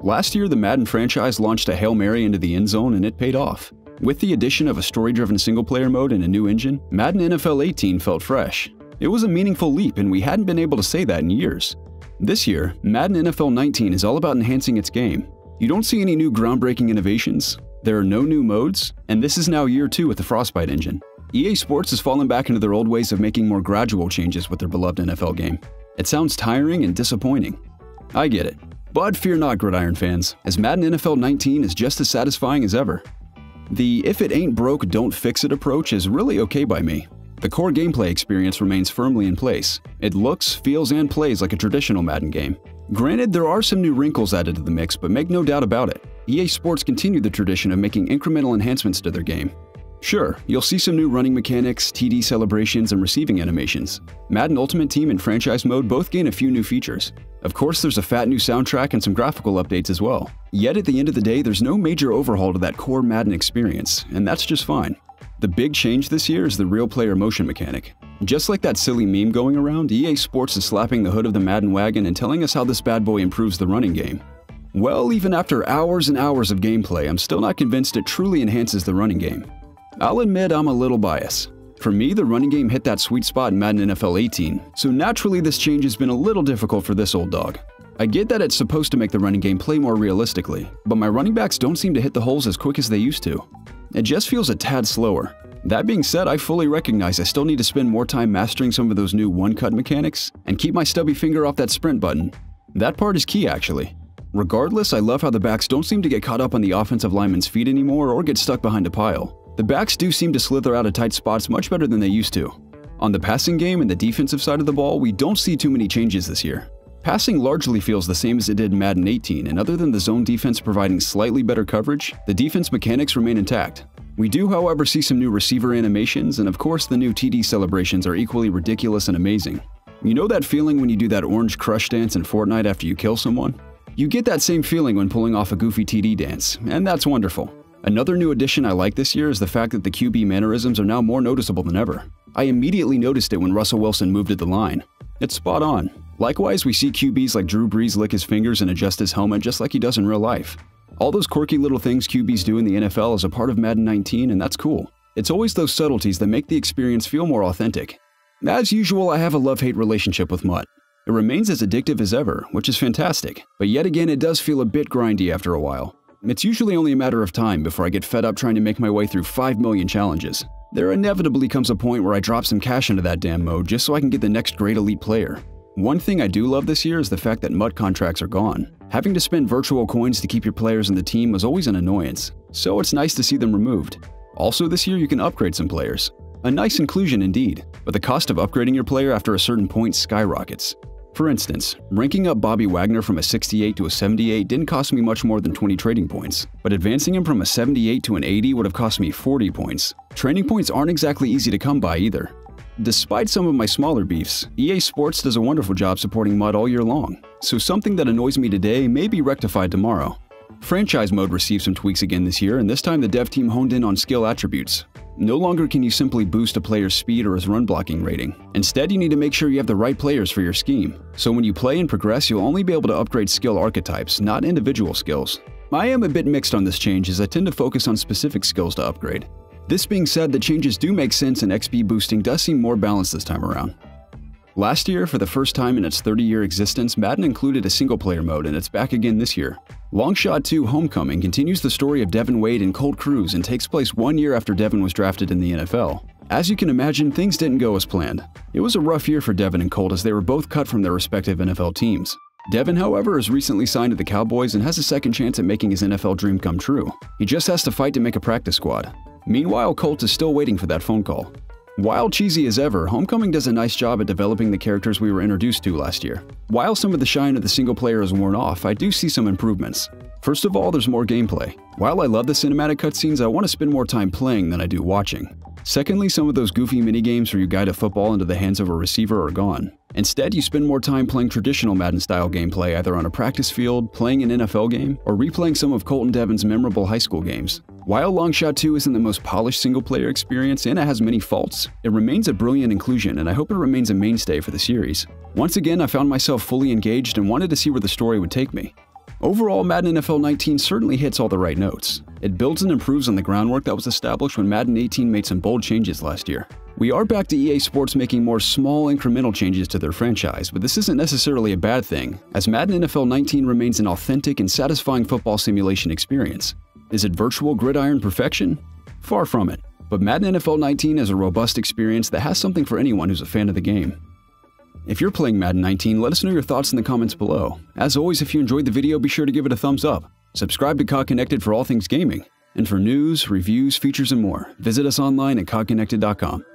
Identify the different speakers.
Speaker 1: Last year, the Madden franchise launched a Hail Mary into the end zone, and it paid off. With the addition of a story-driven single-player mode and a new engine, Madden NFL 18 felt fresh. It was a meaningful leap, and we hadn't been able to say that in years. This year, Madden NFL 19 is all about enhancing its game. You don't see any new groundbreaking innovations, there are no new modes, and this is now year 2 with the Frostbite engine. EA Sports has fallen back into their old ways of making more gradual changes with their beloved NFL game. It sounds tiring and disappointing. I get it. But fear not, Gridiron fans, as Madden NFL 19 is just as satisfying as ever. The if it ain't broke, don't fix it approach is really okay by me. The core gameplay experience remains firmly in place. It looks, feels, and plays like a traditional Madden game. Granted, there are some new wrinkles added to the mix, but make no doubt about it, EA Sports continued the tradition of making incremental enhancements to their game. Sure, you'll see some new running mechanics, TD celebrations, and receiving animations. Madden Ultimate Team and Franchise Mode both gain a few new features. Of course, there's a fat new soundtrack and some graphical updates as well. Yet at the end of the day, there's no major overhaul to that core Madden experience, and that's just fine. The big change this year is the real player motion mechanic. Just like that silly meme going around, EA Sports is slapping the hood of the Madden wagon and telling us how this bad boy improves the running game. Well, even after hours and hours of gameplay, I'm still not convinced it truly enhances the running game. I'll admit I'm a little biased. For me, the running game hit that sweet spot in Madden NFL 18, so naturally this change has been a little difficult for this old dog. I get that it's supposed to make the running game play more realistically, but my running backs don't seem to hit the holes as quick as they used to. It just feels a tad slower. That being said, I fully recognize I still need to spend more time mastering some of those new one-cut mechanics and keep my stubby finger off that sprint button. That part is key, actually. Regardless, I love how the backs don't seem to get caught up on the offensive lineman's feet anymore or get stuck behind a pile. The backs do seem to slither out of tight spots much better than they used to. On the passing game and the defensive side of the ball, we don't see too many changes this year. Passing largely feels the same as it did in Madden 18, and other than the zone defense providing slightly better coverage, the defense mechanics remain intact. We do, however, see some new receiver animations, and of course the new TD celebrations are equally ridiculous and amazing. You know that feeling when you do that orange crush dance in Fortnite after you kill someone? You get that same feeling when pulling off a goofy TD dance, and that's wonderful. Another new addition I like this year is the fact that the QB mannerisms are now more noticeable than ever. I immediately noticed it when Russell Wilson moved at the line. It's spot on. Likewise, we see QBs like Drew Brees lick his fingers and adjust his helmet just like he does in real life. All those quirky little things QBs do in the NFL is a part of Madden 19, and that's cool. It's always those subtleties that make the experience feel more authentic. As usual, I have a love-hate relationship with MUT. It remains as addictive as ever, which is fantastic, but yet again it does feel a bit grindy after a while. It's usually only a matter of time before I get fed up trying to make my way through 5 million challenges. There inevitably comes a point where I drop some cash into that damn mode just so I can get the next great elite player. One thing I do love this year is the fact that MUT contracts are gone. Having to spend virtual coins to keep your players in the team was always an annoyance, so it's nice to see them removed. Also this year you can upgrade some players. A nice inclusion indeed, but the cost of upgrading your player after a certain point skyrockets. For instance, ranking up Bobby Wagner from a 68 to a 78 didn't cost me much more than 20 trading points, but advancing him from a 78 to an 80 would have cost me 40 points. Training points aren't exactly easy to come by either. Despite some of my smaller beefs, EA Sports does a wonderful job supporting MUT all year long, so something that annoys me today may be rectified tomorrow. Franchise Mode received some tweaks again this year, and this time the dev team honed in on skill attributes. No longer can you simply boost a player's speed or his run blocking rating. Instead, you need to make sure you have the right players for your scheme. So when you play and progress, you'll only be able to upgrade skill archetypes, not individual skills. I am a bit mixed on this change as I tend to focus on specific skills to upgrade. This being said, the changes do make sense and XP boosting does seem more balanced this time around. Last year, for the first time in its 30-year existence, Madden included a single-player mode, and it's back again this year. Longshot 2 Homecoming continues the story of Devin Wade and Colt Cruz and takes place 1 year after Devin was drafted in the NFL. As you can imagine, things didn't go as planned. It was a rough year for Devin and Colt as they were both cut from their respective NFL teams. Devin, however, has recently signed to the Cowboys and has a second chance at making his NFL dream come true. He just has to fight to make a practice squad. Meanwhile, Colt is still waiting for that phone call. While cheesy as ever, Homecoming does a nice job at developing the characters we were introduced to last year. While some of the shine of the single player is worn off, I do see some improvements. First of all, there's more gameplay. While I love the cinematic cutscenes, I want to spend more time playing than I do watching. Secondly, some of those goofy minigames where you guide a football into the hands of a receiver are gone. Instead, you spend more time playing traditional Madden-style gameplay either on a practice field, playing an NFL game, or replaying some of Colton Devon's memorable high school games. While Longshot 2 isn't the most polished single-player experience and it has many faults, it remains a brilliant inclusion and I hope it remains a mainstay for the series. Once again, I found myself fully engaged and wanted to see where the story would take me. Overall, Madden NFL 19 certainly hits all the right notes. It builds and improves on the groundwork that was established when Madden 18 made some bold changes last year. We are back to EA Sports making more small, incremental changes to their franchise, but this isn't necessarily a bad thing, as Madden NFL 19 remains an authentic and satisfying football simulation experience. Is it virtual gridiron perfection? Far from it, but Madden NFL 19 is a robust experience that has something for anyone who's a fan of the game. If you're playing Madden 19, let us know your thoughts in the comments below. As always, if you enjoyed the video, be sure to give it a thumbs up. Subscribe to COGconnected for all things gaming. And for news, reviews, features, and more, visit us online at COGconnected.com.